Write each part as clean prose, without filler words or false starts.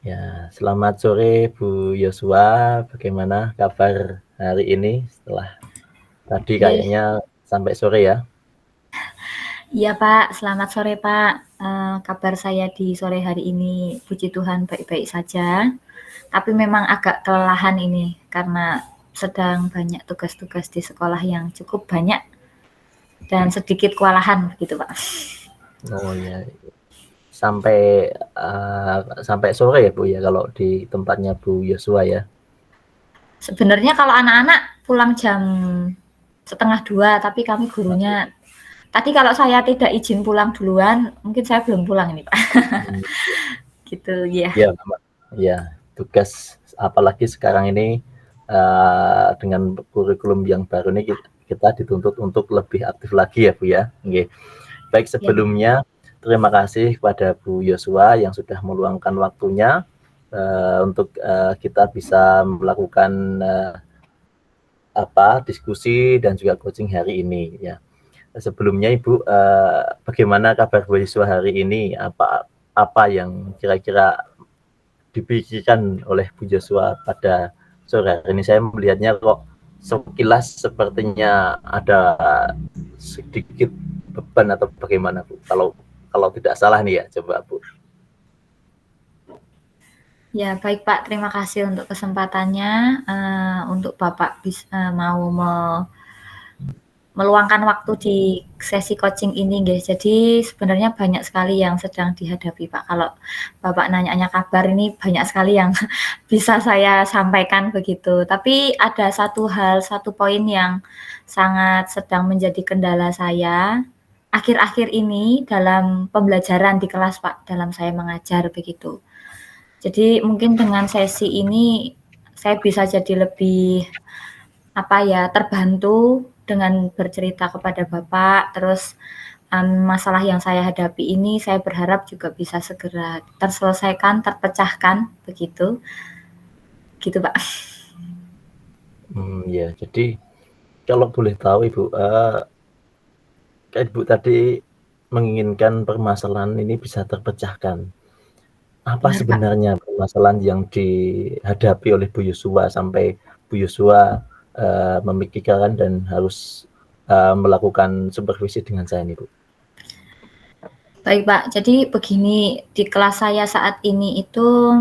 Ya, selamat sore Bu Yosua. Bagaimana kabar hari ini setelah tadi Iya, kayaknya sampai sore ya? iya Pak, selamat sore Pak. Kabar saya di sore hari ini, puji Tuhan baik-baik saja. Tapi memang agak kelelahan ini karena sedang banyak tugas-tugas di sekolah yang cukup banyak dan sedikit kewalahan gitu Pak. Oh ya, sampai sampai sore ya Bu ya kalau di tempatnya Bu Yosua ya. Sebenarnya kalau anak-anak pulang jam setengah dua, tapi kami gurunya tadi kalau saya tidak izin pulang duluan, mungkin saya belum pulang ini Pak. Hmm, Gitu ya. ya, ya, tugas apalagi sekarang ini dengan kurikulum yang baru ini kita dituntut untuk lebih aktif lagi ya Bu ya. Oke. Baik, Ya. sebelumnya terima kasih kepada Bu Yosua yang sudah meluangkan waktunya untuk kita bisa melakukan diskusi dan juga coaching hari ini ya. Sebelumnya Ibu, bagaimana kabar Bu Yosua hari ini? Apa yang kira-kira dipikirkan oleh Bu Yosua pada sore hari ini? Saya melihatnya kok sekilas sepertinya ada sedikit beban atau bagaimana Bu? Kalau tidak salah nih ya, coba Bu. Ya, baik Pak, terima kasih untuk kesempatannya, untuk Bapak mau meluangkan waktu di sesi coaching ini guys. Jadi sebenarnya banyak sekali yang sedang dihadapi Pak. Kalau Bapak nanya-nanya kabar ini banyak sekali yang bisa saya sampaikan begitu. Tapi ada satu hal, satu poin yang sangat sedang menjadi kendala saya akhir-akhir ini dalam pembelajaran di kelas Pak, dalam saya mengajar begitu. Jadi mungkin dengan sesi ini saya bisa jadi lebih terbantu dengan bercerita kepada Bapak. Terus masalah yang saya hadapi ini saya berharap juga bisa segera terselesaikan, terpecahkan begitu. Gitu, Pak. Ya, jadi kalau boleh tahu Ibu, Ibu tadi menginginkan permasalahan ini bisa terpecahkan. Apa Benar, Pak. sebenarnya permasalahan yang dihadapi oleh Bu Yosua sampai Bu Yosua memikirkan dan harus melakukan supervisi dengan saya nih Bu? Baik, Pak. Jadi begini, di kelas saya saat ini itu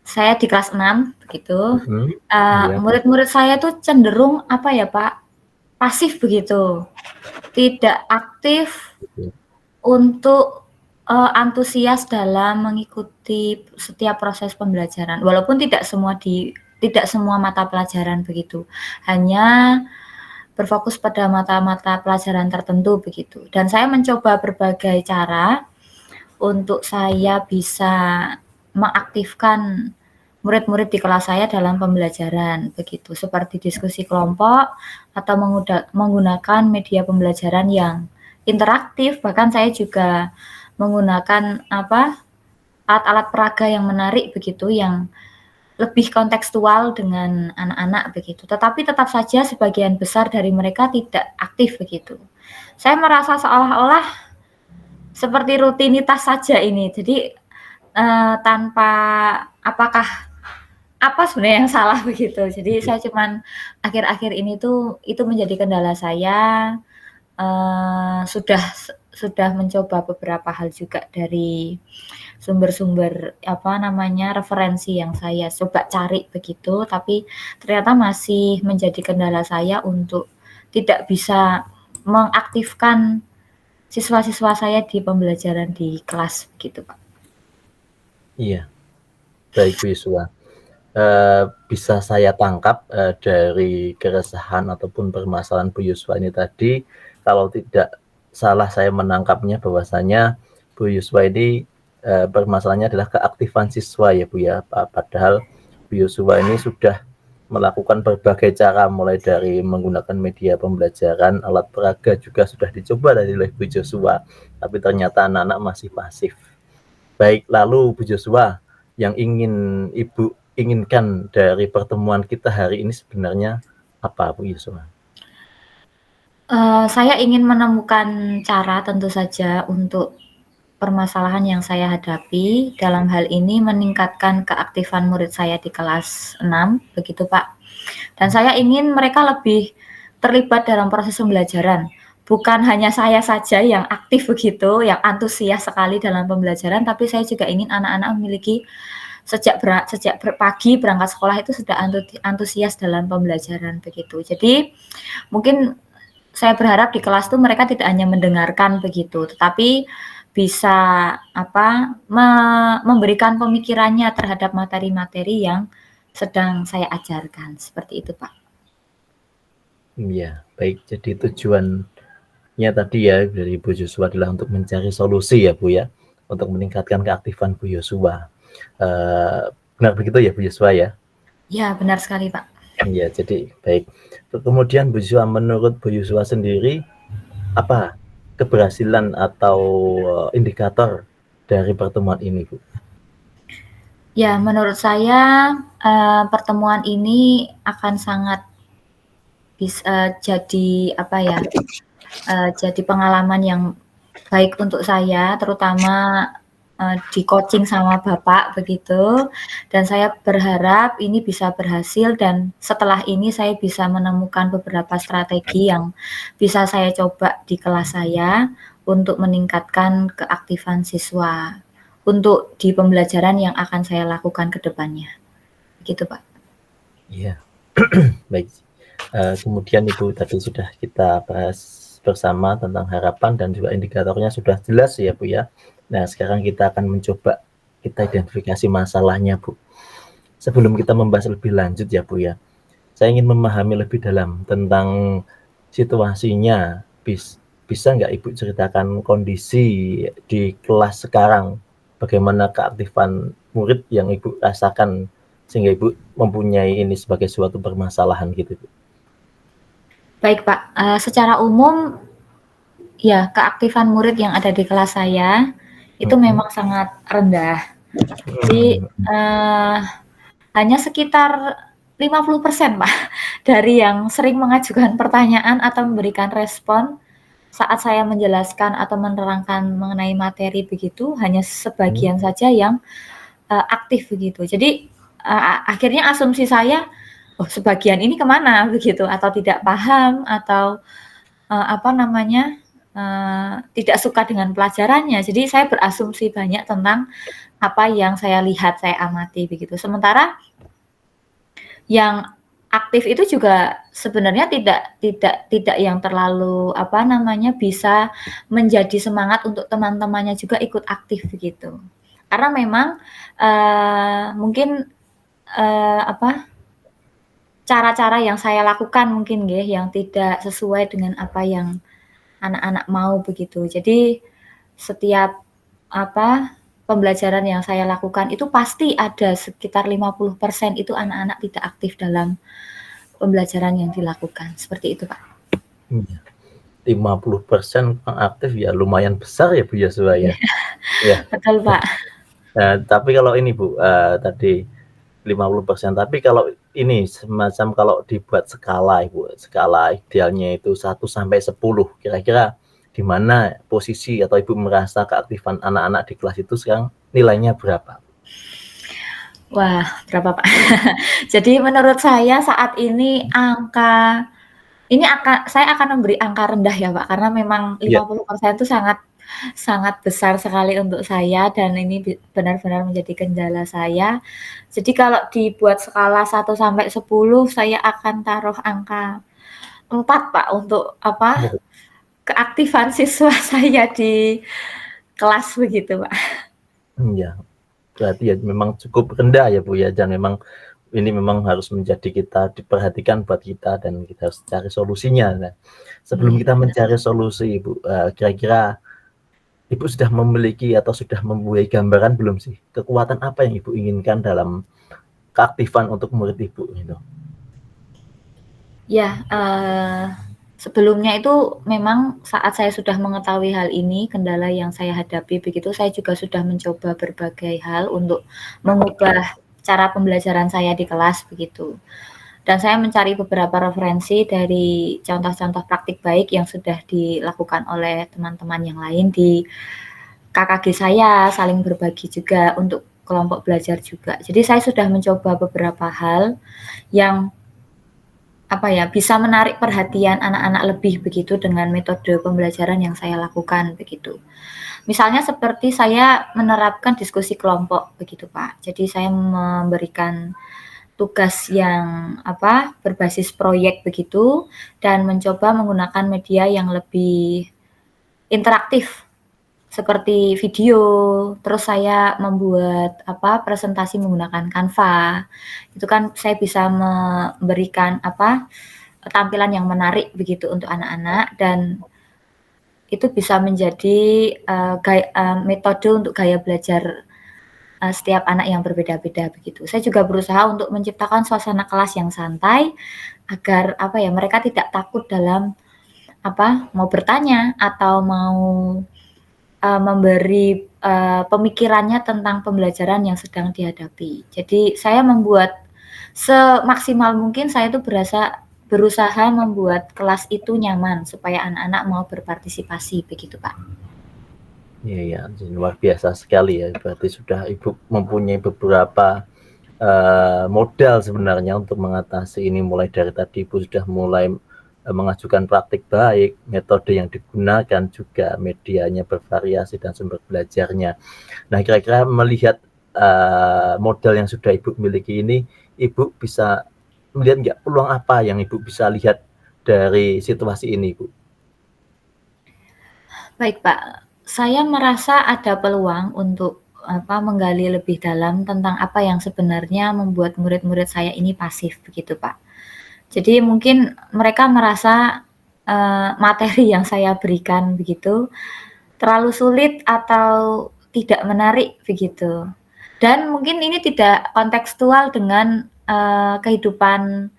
saya di kelas 6 begitu. Mhm, iya, Murid-murid saya tuh cenderung Pak, pasif begitu. Tidak aktif gitu. untuk, antusias dalam mengikuti setiap proses pembelajaran, walaupun tidak semua mata pelajaran begitu, hanya berfokus pada mata-mata pelajaran tertentu begitu. Dan saya mencoba berbagai cara untuk saya bisa mengaktifkan murid-murid di kelas saya dalam pembelajaran begitu, seperti diskusi kelompok atau menggunakan media pembelajaran yang interaktif. Bahkan saya juga menggunakan alat-alat peraga yang menarik begitu, yang lebih kontekstual dengan anak-anak begitu. Tetapi tetap saja sebagian besar dari mereka tidak aktif begitu. Saya merasa seolah-olah seperti rutinitas saja ini. Jadi tanpa apakah apa sebenarnya yang salah begitu. Jadi Iya. saya cuman akhir-akhir ini tuh itu menjadi kendala saya. Sudah mencoba beberapa hal juga dari sumber-sumber referensi yang saya coba cari begitu, tapi ternyata masih menjadi kendala saya untuk tidak bisa mengaktifkan siswa-siswa saya di pembelajaran di kelas gitu, Pak. Iya, baik Bu Yosua. Bisa saya tangkap dari keresahan ataupun permasalahan Bu Yosua ini tadi, kalau tidak salah saya menangkapnya bahwasanya Bu Yosua ini permasalahannya adalah keaktifan siswa ya Bu ya. Padahal Bu Yosua ini sudah melakukan berbagai cara mulai dari menggunakan media pembelajaran, alat peraga juga sudah dicoba dari oleh Bu Yosua, tapi ternyata anak-anak masih pasif. Baik, lalu Bu Joshua, yang ingin Ibu inginkan dari pertemuan kita hari ini sebenarnya apa Bu Joshua? Saya ingin menemukan cara tentu saja untuk permasalahan yang saya hadapi dalam hal ini meningkatkan keaktifan murid saya di kelas 6, begitu Pak. Dan saya ingin mereka lebih terlibat dalam proses pembelajaran. Bukan hanya saya saja yang aktif begitu, yang antusias sekali dalam pembelajaran, tapi saya juga ingin anak-anak memiliki sejak pagi berangkat sekolah itu sudah antusias dalam pembelajaran begitu. Jadi mungkin saya berharap di kelas tuh mereka tidak hanya mendengarkan begitu, tetapi bisa memberikan pemikirannya terhadap materi-materi yang sedang saya ajarkan, seperti itu Pak. Iya, baik. Jadi tujuannya tadi ya dari Bu Joshua adalah untuk mencari solusi ya Bu ya, untuk meningkatkan keaktifan Bu Joshua. Benar begitu ya Bu Joshua ya? Ya, benar sekali Pak. Iya, jadi baik. Kemudian Bu Joshua, menurut Bu Joshua sendiri, apa keberhasilan atau indikator dari pertemuan ini Bu? Ya, menurut saya pertemuan ini akan sangat bisa jadi jadi pengalaman yang baik untuk saya, terutama di coaching sama Bapak begitu, dan saya berharap ini bisa berhasil dan setelah ini saya bisa menemukan beberapa strategi yang bisa saya coba di kelas saya untuk meningkatkan keaktifan siswa untuk di pembelajaran yang akan saya lakukan ke depannya. Begitu, Pak. Iya, baik. Kemudian Ibu tadi sudah kita bahas bersama tentang harapan dan juga indikatornya sudah jelas ya Bu ya. Nah, sekarang kita akan mencoba kita identifikasi masalahnya Bu. Sebelum kita membahas lebih lanjut ya Bu ya, saya ingin memahami lebih dalam tentang situasinya. Bisa nggak Ibu ceritakan kondisi di kelas sekarang? Bagaimana keaktifan murid yang Ibu rasakan sehingga Ibu mempunyai ini sebagai suatu permasalahan gitu Bu? Baik Pak, secara umum ya keaktifan murid yang ada di kelas saya itu memang sangat rendah. Jadi hanya sekitar 50% Pak dari yang sering mengajukan pertanyaan atau memberikan respon saat saya menjelaskan atau menerangkan mengenai materi begitu, hanya sebagian saja yang aktif begitu. Jadi akhirnya asumsi saya, oh sebagian ini kemana begitu, atau tidak paham atau tidak suka dengan pelajarannya. Jadi saya berasumsi banyak tentang apa yang saya lihat, saya amati begitu. Sementara yang aktif itu juga sebenarnya tidak yang terlalu bisa menjadi semangat untuk teman-temannya juga ikut aktif begitu. Karena memang mungkin cara-cara yang saya lakukan mungkin nggih yang tidak sesuai dengan apa yang anak-anak mau begitu. Jadi setiap pembelajaran yang saya lakukan itu pasti ada sekitar 50% itu anak-anak tidak aktif dalam pembelajaran yang dilakukan. Seperti itu, Pak. Iya. 50% kurang aktif ya lumayan besar ya Bu Joshua ya. Ya. Betul, Pak. Tapi kalau ini Bu, tadi 50%, tapi kalau ini semacam kalau dibuat skala Ibu, skala idealnya itu 1 sampai 10, kira-kira di mana posisi atau Ibu merasa keaktifan anak-anak di kelas itu sekarang nilainya berapa? Wah, berapa Pak? Jadi menurut saya saat ini saya akan memberi angka rendah ya Pak, karena memang Iya. 50% itu sangat besar sekali untuk saya dan ini benar-benar menjadi kendala saya. Jadi kalau dibuat skala 1 sampai 10 saya akan taruh angka 4 Pak untuk keaktifan siswa saya di kelas begitu Pak. Iya. Berarti ya memang cukup rendah ya Bu ya, dan memang ini memang harus menjadi kita diperhatikan buat kita dan kita harus cari solusinya. Nah, sebelum kita mencari solusi Ibu, kira-kira Ibu sudah memiliki atau sudah mempunyai gambaran belum sih, kekuatan apa yang Ibu inginkan dalam keaktifan untuk murid Ibu gitu? Ya, sebelumnya itu memang saat saya sudah mengetahui hal ini, kendala yang saya hadapi begitu, saya juga sudah mencoba berbagai hal untuk mengubah cara pembelajaran saya di kelas begitu. Dan saya mencari beberapa referensi dari contoh-contoh praktik baik yang sudah dilakukan oleh teman-teman yang lain di KKG saya, saling berbagi juga untuk kelompok belajar juga. Jadi saya sudah mencoba beberapa hal yang bisa menarik perhatian anak-anak lebih begitu dengan metode pembelajaran yang saya lakukan begitu. Misalnya seperti saya menerapkan diskusi kelompok begitu, Pak. Jadi saya memberikan tugas yang berbasis proyek begitu dan mencoba menggunakan media yang lebih interaktif seperti video, terus saya membuat presentasi menggunakan Canva. Itu kan saya bisa memberikan tampilan yang menarik begitu untuk anak-anak dan itu bisa menjadi metode untuk gaya belajar setiap anak yang berbeda-beda begitu. Saya juga berusaha untuk menciptakan suasana kelas yang santai agar mereka tidak takut dalam mau bertanya atau mau memberi pemikirannya tentang pembelajaran yang sedang dihadapi. Jadi saya membuat semaksimal mungkin saya itu berusaha membuat kelas itu nyaman supaya anak-anak mau berpartisipasi begitu, Pak. Iya, luar biasa sekali ya. Berarti sudah Ibu mempunyai beberapa modal sebenarnya untuk mengatasi ini. Mulai dari tadi Ibu sudah mulai mengajukan praktik baik, metode yang digunakan juga medianya bervariasi dan sumber belajarnya. Nah, kira-kira melihat modal yang sudah Ibu miliki ini, Ibu bisa melihat nggak peluang apa yang Ibu bisa lihat dari situasi ini, Bu? Baik, Pak. Saya merasa ada peluang untuk menggali lebih dalam tentang apa yang sebenarnya membuat murid-murid saya ini pasif begitu, Pak. Jadi mungkin mereka merasa materi yang saya berikan begitu terlalu sulit atau tidak menarik begitu. Dan mungkin ini tidak kontekstual dengan kehidupan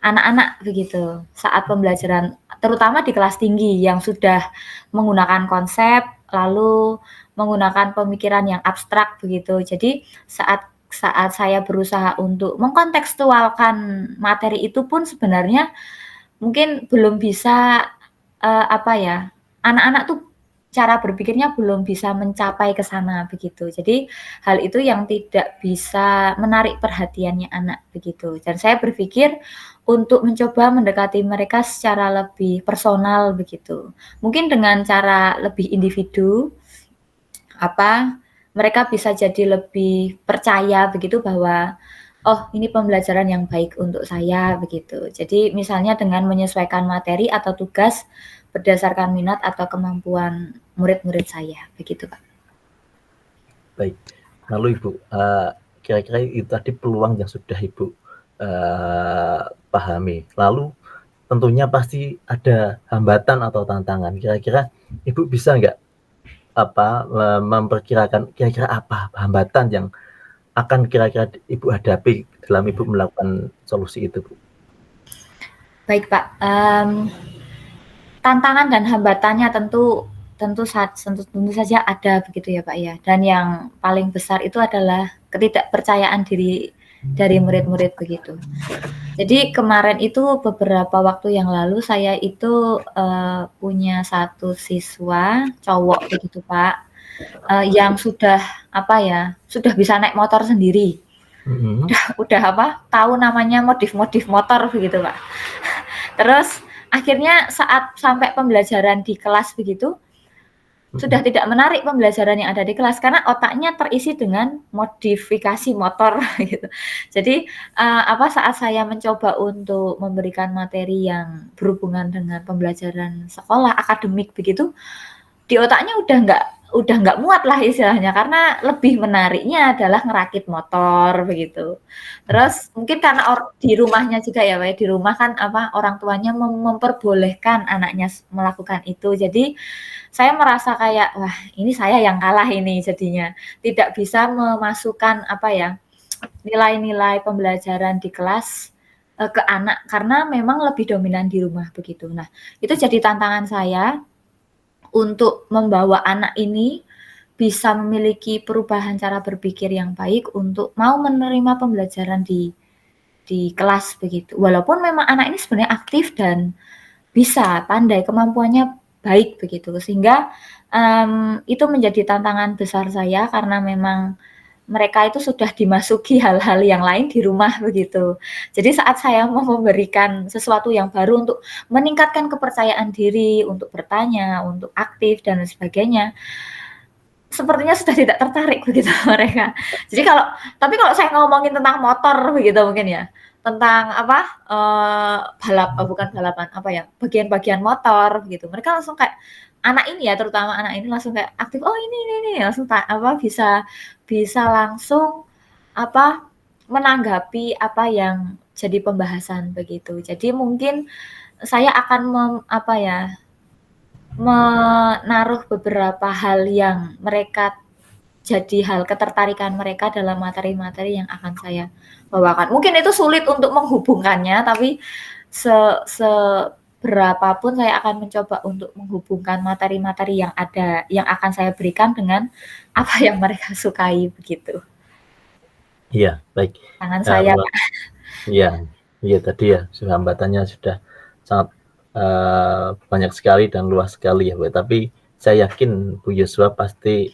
anak-anak begitu saat pembelajaran, terutama di kelas tinggi yang sudah menggunakan konsep, lalu menggunakan pemikiran yang abstrak begitu. Jadi saat saya berusaha untuk mengkontekstualkan materi itu pun sebenarnya mungkin belum bisa, anak-anak tuh cara berpikirnya belum bisa mencapai ke sana begitu. Jadi hal itu yang tidak bisa menarik perhatiannya anak begitu. Dan saya berpikir untuk mencoba mendekati mereka secara lebih personal begitu. Mungkin dengan cara lebih individu, mereka bisa jadi lebih percaya begitu bahwa, oh ini pembelajaran yang baik untuk saya begitu. Jadi misalnya dengan menyesuaikan materi atau tugas berdasarkan minat atau kemampuan murid-murid saya, begitu Pak. Baik, lalu Ibu, kira-kira itu tadi peluang yang sudah Ibu pahami. Lalu tentunya pasti ada hambatan atau tantangan. Kira-kira Ibu bisa nggak memperkirakan kira-kira apa hambatan yang akan kira-kira Ibu hadapi dalam Ibu melakukan solusi itu, Bu? Baik Pak, tantangan dan hambatannya tentu saja ada begitu ya Pak ya. Dan yang paling besar itu adalah ketidakpercayaan diri dari murid-murid begitu. Jadi kemarin itu beberapa waktu yang lalu saya itu punya satu siswa cowok begitu Pak, yang sudah sudah bisa naik motor sendiri. Udah tahu namanya modif-modif motor begitu Pak. Terus akhirnya saat sampai pembelajaran di kelas begitu, sudah tidak menarik pembelajaran yang ada di kelas karena otaknya terisi dengan modifikasi motor gitu. Jadi saat saya mencoba untuk memberikan materi yang berhubungan dengan pembelajaran sekolah akademik begitu, di otaknya udah nggak muat lah istilahnya karena lebih menariknya adalah ngerakit motor begitu. Terus mungkin karena di rumahnya juga ya Pak, di rumah kan orang tuanya memperbolehkan anaknya melakukan itu. Jadi saya merasa kayak wah ini saya yang kalah ini jadinya. Tidak bisa memasukkan nilai-nilai pembelajaran di kelas ke anak karena memang lebih dominan di rumah begitu. Nah, itu jadi tantangan saya untuk membawa anak ini bisa memiliki perubahan cara berpikir yang baik untuk mau menerima pembelajaran di kelas begitu. Walaupun memang anak ini sebenarnya aktif dan bisa, pandai, kemampuannya baik begitu. Sehingga, itu menjadi tantangan besar saya karena memang mereka itu sudah dimasuki hal-hal yang lain di rumah begitu. Jadi saat saya mau memberikan sesuatu yang baru untuk meningkatkan kepercayaan diri, untuk bertanya, untuk aktif dan sebagainya, sepertinya sudah tidak tertarik begitu mereka. Jadi tapi kalau saya ngomongin tentang motor begitu mungkin ya, tentang apa, bukan balapan, apa ya, bagian-bagian motor begitu, mereka langsung kayak anak ini ya, terutama anak ini langsung kayak aktif, "Oh ini," langsung bisa bisa langsung apa, menanggapi apa yang jadi pembahasan begitu. Jadi mungkin saya akan apa ya, menaruh beberapa hal yang mereka jadi hal ketertarikan mereka dalam materi-materi yang akan saya bawakan. Mungkin itu sulit untuk menghubungkannya, tapi seberapapun saya akan mencoba untuk menghubungkan materi-materi yang ada, yang akan saya berikan dengan apa yang mereka sukai begitu. Iya, baik. Tangan saya, Kak. Iya, iya tadi ya, hambatannya sudah sangat banyak sekali dan luas sekali ya, Bu. Tapi saya yakin Bu Yosua pasti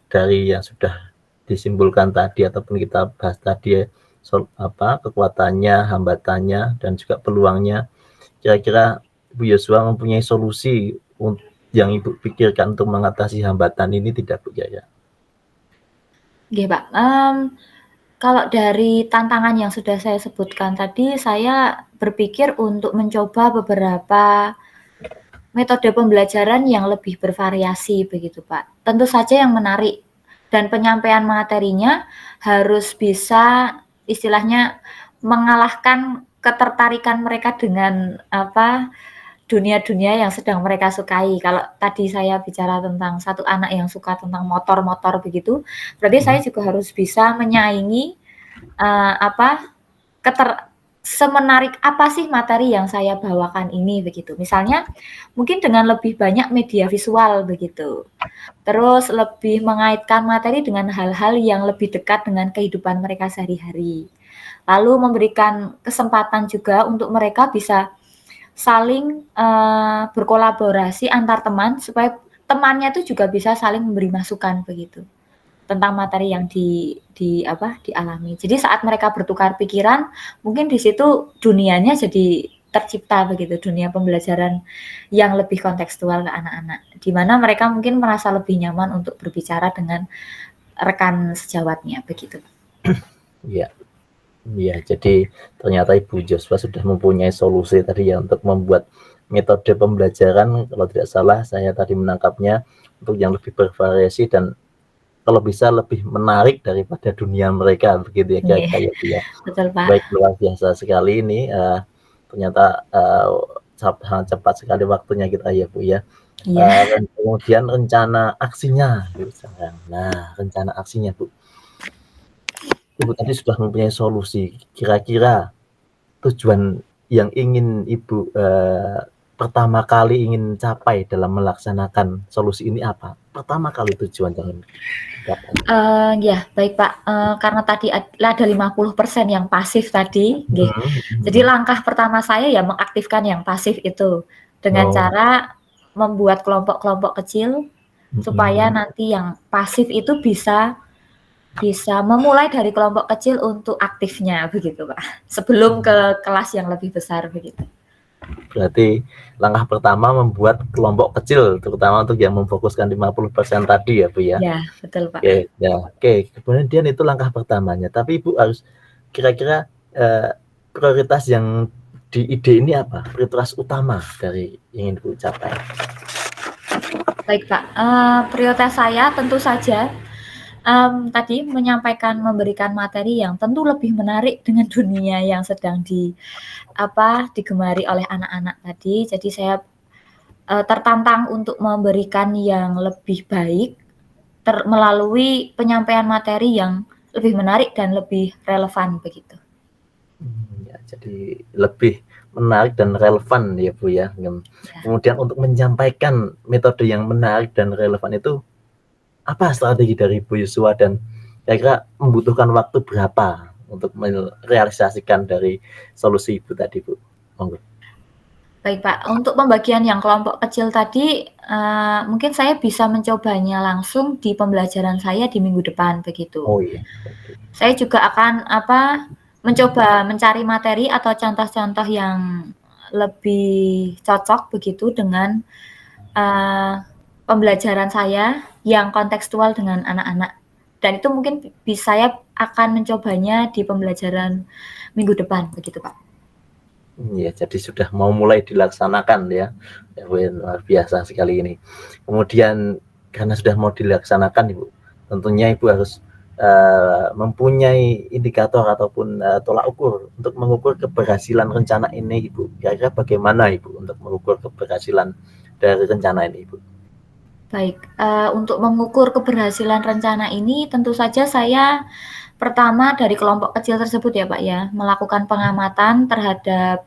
dari yang sudah disimpulkan tadi ataupun kita bahas tadi ya, kekuatannya, hambatannya, dan juga peluangnya. Kira-kira Bu Yosua mempunyai solusi yang Ibu pikirkan untuk mengatasi hambatan ini tidak, Bu? Ya. Nggih, Pak. Kalau dari tantangan yang sudah saya sebutkan tadi, saya berpikir untuk mencoba beberapa metode pembelajaran yang lebih bervariasi begitu, Pak. Tentu saja yang menarik dan penyampaian materinya harus bisa istilahnya mengalahkan ketertarikan mereka dengan apa, dunia-dunia yang sedang mereka sukai. Kalau tadi saya bicara tentang satu anak yang suka tentang motor-motor begitu, berarti saya juga harus bisa menyaingi semenarik apa sih materi yang saya bawakan ini begitu. Misalnya mungkin dengan lebih banyak media visual begitu. Terus lebih mengaitkan materi dengan hal-hal yang lebih dekat dengan kehidupan mereka sehari-hari. Lalu memberikan kesempatan juga untuk mereka bisa saling berkolaborasi antar teman supaya temannya itu juga bisa saling memberi masukan begitu tentang materi yang dialami. Jadi saat mereka bertukar pikiran, mungkin di situ dunianya jadi tercipta begitu, dunia pembelajaran yang lebih kontekstual ke anak-anak, di mana mereka mungkin merasa lebih nyaman untuk berbicara dengan rekan sejawatnya begitu. Iya. Iya, jadi ternyata Ibu Joshua sudah mempunyai solusi tadi ya untuk membuat metode pembelajaran, kalau tidak salah saya tadi menangkapnya, untuk yang lebih bervariasi dan kalau bisa lebih menarik daripada dunia mereka, begitu ya kira-kira ya. Betul, Pak. Baik, luar biasa sekali ini, ternyata sangat cepat sekali waktunya kita ya, Bu ya. Iya. Dan kemudian rencana aksinya, sekarang. Nah, rencana aksinya, Bu. Ibu tadi sudah mempunyai solusi, kira-kira tujuan yang ingin Ibu pertama kali ingin capai dalam melaksanakan solusi ini apa? Pertama kali tujuan yang didapat. Ya, baik Pak, karena tadi ada 50% yang pasif tadi, nggih. Jadi langkah pertama saya ya mengaktifkan yang pasif itu, dengan cara membuat kelompok-kelompok kecil, supaya nanti yang pasif itu bisa memulai dari kelompok kecil untuk aktifnya begitu, Pak. Sebelum ke kelas yang lebih besar begitu. Berarti langkah pertama membuat kelompok kecil, terutama untuk yang memfokuskan 50% tadi ya, Bu ya? Ya, betul, Pak. Oke, ya, oke. Kemudian itu langkah pertamanya, tapi Ibu harus kira-kira prioritas yang di ide ini apa? Prioritas utama dari yang ingin Ibu capai? Baik, Pak. Prioritas saya tentu saja tadi memberikan materi yang tentu lebih menarik dengan dunia yang sedang digemari oleh anak-anak tadi. Jadi saya tertantang untuk memberikan yang lebih baik melalui penyampaian materi yang lebih menarik dan lebih relevan begitu. Ya, jadi lebih menarik dan relevan ya, Bu ya. Kemudian untuk menyampaikan metode yang menarik dan relevan itu apa strategi dari Bu Yosua dan kira-kira membutuhkan waktu berapa untuk merealisasikan dari solusi Ibu tadi, Bu? Monggo. Baik, Pak. Untuk pembagian yang kelompok kecil tadi, mungkin saya bisa mencobanya langsung di pembelajaran saya di minggu depan, begitu. Oh iya, oke. Saya juga akan, mencoba mencari materi atau contoh-contoh yang lebih cocok begitu dengan, eee, pembelajaran saya yang kontekstual dengan anak-anak. Dan itu mungkin saya akan mencobanya di pembelajaran minggu depan, begitu, Pak. Iya, jadi sudah mau mulai dilaksanakan ya. Ya, luar biasa sekali ini. Kemudian karena sudah mau dilaksanakan Ibu, tentunya Ibu harus mempunyai indikator ataupun tolak ukur untuk mengukur keberhasilan rencana ini Ibu. Kira-kira bagaimana Ibu untuk mengukur keberhasilan dari rencana ini Ibu? Baik, untuk mengukur keberhasilan rencana ini tentu saja saya pertama dari kelompok kecil tersebut ya, Pak, ya, melakukan pengamatan terhadap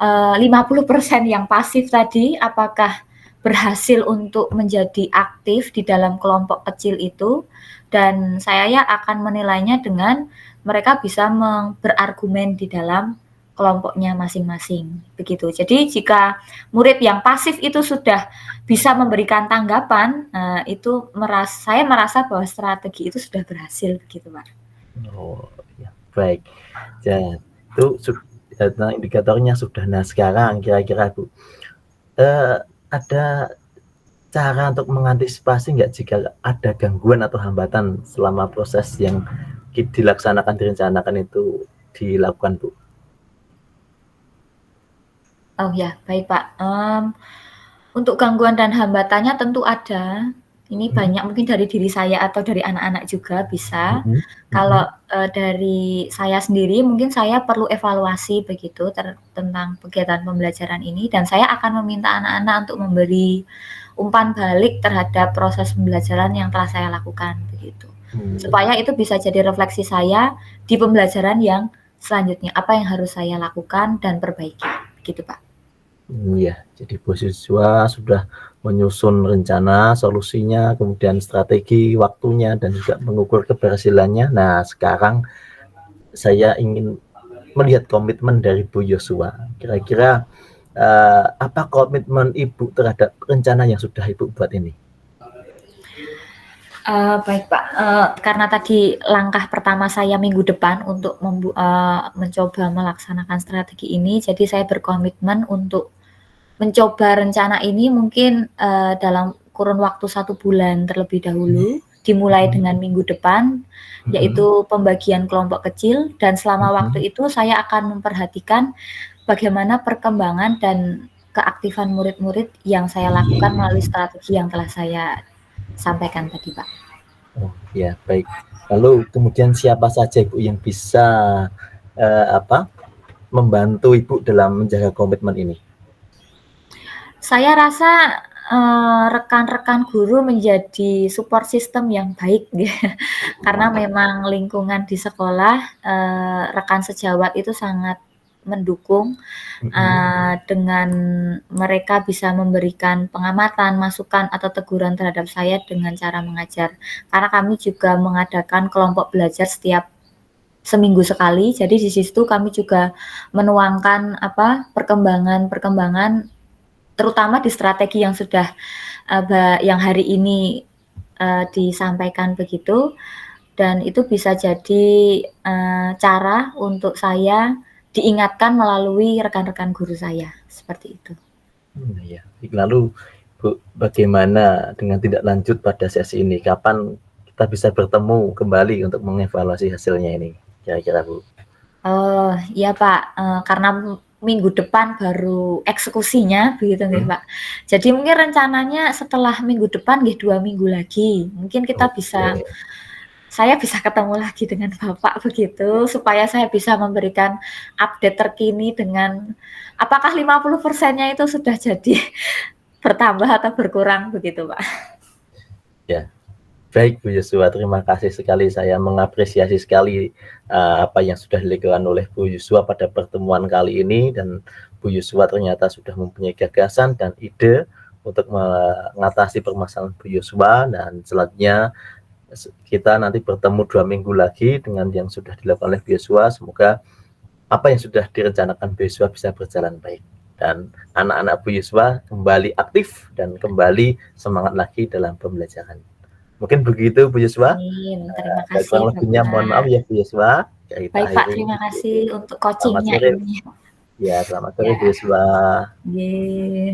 50% yang pasif tadi, apakah berhasil untuk menjadi aktif di dalam kelompok kecil itu, dan saya akan menilainya dengan mereka bisa berargumen di dalam kelompoknya masing-masing, begitu. Jadi jika murid yang pasif itu sudah bisa memberikan tanggapan, itu saya merasa bahwa strategi itu sudah berhasil, begitu, Pak. Oh, ya, baik. Ya, itu indikatornya sudah. Nah, sekarang kira-kira Bu, ada cara untuk mengantisipasi nggak jika ada gangguan atau hambatan selama proses yang direncanakan itu dilakukan, Bu? Oh ya, baik Pak. Untuk gangguan dan hambatannya tentu ada. Ini banyak mungkin dari diri saya atau dari anak-anak juga bisa. Kalau dari saya sendiri mungkin saya perlu evaluasi begitu tentang kegiatan pembelajaran ini, dan saya akan meminta anak-anak untuk memberi umpan balik terhadap proses pembelajaran yang telah saya lakukan begitu. Supaya itu bisa jadi refleksi saya di pembelajaran yang selanjutnya, apa yang harus saya lakukan dan perbaiki, gitu Pak. Iya, jadi Bu siswa sudah menyusun rencana, solusinya, kemudian strategi, waktunya, dan juga mengukur keberhasilannya. Nah, sekarang saya ingin melihat komitmen dari Bu Yosua. Kira-kira apa komitmen Ibu terhadap rencana yang sudah Ibu buat ini? Baik Pak, karena tadi langkah pertama saya minggu depan untuk mencoba melaksanakan strategi ini, jadi saya berkomitmen untuk mencoba rencana ini mungkin, dalam kurun waktu 1 bulan terlebih dahulu, dimulai dengan minggu depan, yaitu pembagian kelompok kecil, dan selama waktu itu saya akan memperhatikan bagaimana perkembangan dan keaktifan murid-murid yang saya lakukan melalui strategi yang telah saya sampaikan tadi, Pak. Oh, ya, baik. Lalu kemudian siapa saja Ibu yang bisa membantu Ibu dalam menjaga komitmen ini? Saya rasa, rekan-rekan guru menjadi support system yang baik karena memang lingkungan di sekolah, rekan sejawat itu sangat mendukung, dengan mereka bisa memberikan pengamatan, masukan, atau teguran terhadap saya dengan cara mengajar. Karena kami juga mengadakan kelompok belajar setiap seminggu sekali, jadi di situ kami juga menuangkan perkembangan terutama di strategi yang sudah yang hari ini disampaikan begitu, dan itu bisa jadi cara untuk saya diingatkan melalui rekan-rekan guru saya, seperti itu. Ya. Lalu Bu, bagaimana dengan tindak lanjut pada sesi ini? Kapan kita bisa bertemu kembali untuk mengevaluasi hasilnya ini, kira-kira Bu? Oh, iya Pak, karena minggu depan baru eksekusinya begitu nggih Pak. Jadi mungkin rencananya setelah minggu depan 2 minggu lagi, mungkin kita bisa saya bisa ketemu lagi dengan Bapak begitu, supaya saya bisa memberikan update terkini dengan apakah 50%-nya itu sudah jadi bertambah atau berkurang begitu, Pak. Ya, baik Bu Yosua, terima kasih sekali. Saya mengapresiasi sekali apa yang sudah dilakukan oleh Bu Yosua pada pertemuan kali ini, dan Bu Yosua ternyata sudah mempunyai gagasan dan ide untuk mengatasi permasalahan Bu Yosua, dan selanjutnya kita nanti bertemu 2 minggu lagi dengan yang sudah dilakukan oleh Bu Yosua. Semoga apa yang sudah direncanakan Bu Yosua bisa berjalan baik. dan anak-anak Bu Yuswa kembali aktif dan kembali semangat lagi dalam pembelajaran. Mungkin begitu Bu Yuswa. Amin. Terima Dan kasih kurang lebihnya mohon maaf Bapak. ya Bu Yuswa. Ya, kita Baik Pak, akhiri terima di sini. kasih untuk Selamat coaching-nya sore. ini. Ya, selamat sore Ya, Bu Yuswa. nggih.